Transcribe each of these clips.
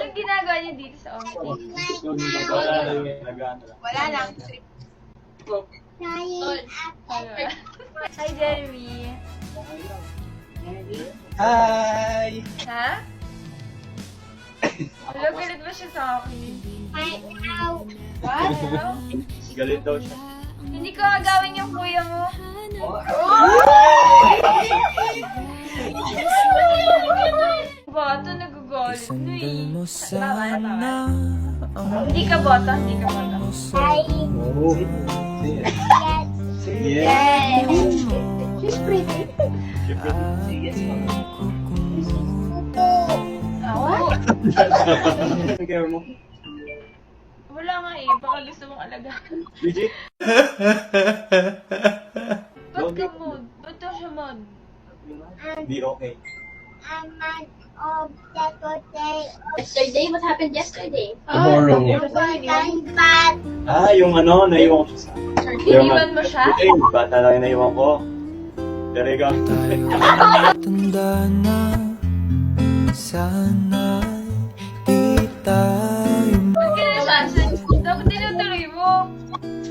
Anong ginagawa niyo dito sa office? Wala lang. Hi, Jeremy. Hi! Ha? Wala, galit ba siya sa akin? What? Galit daw siya. Hindi ko agawin yung kuya mo. Boto, nagagalit na eh. Hindi ka boto, hindi ka boto. Oh. Yes. She's pretty. Yes, mama. Ako? Care mo? Wala nga eh, baka gusto mong alagaan. Legit? Ba't ka mood? Ba't ka siya mood? Di okay. Yesterday? What happened yesterday? Tomorrow. Yung ano, naiwan ko siya sa... Iniwan mo siya? Okay, bata lang yung naiwan ko. There you go. Tanda na, sana di tayo Ba't ka na siya? Dapat tinutuloy mo.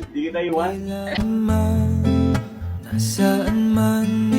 Hindi kita iwan. man, nasaan man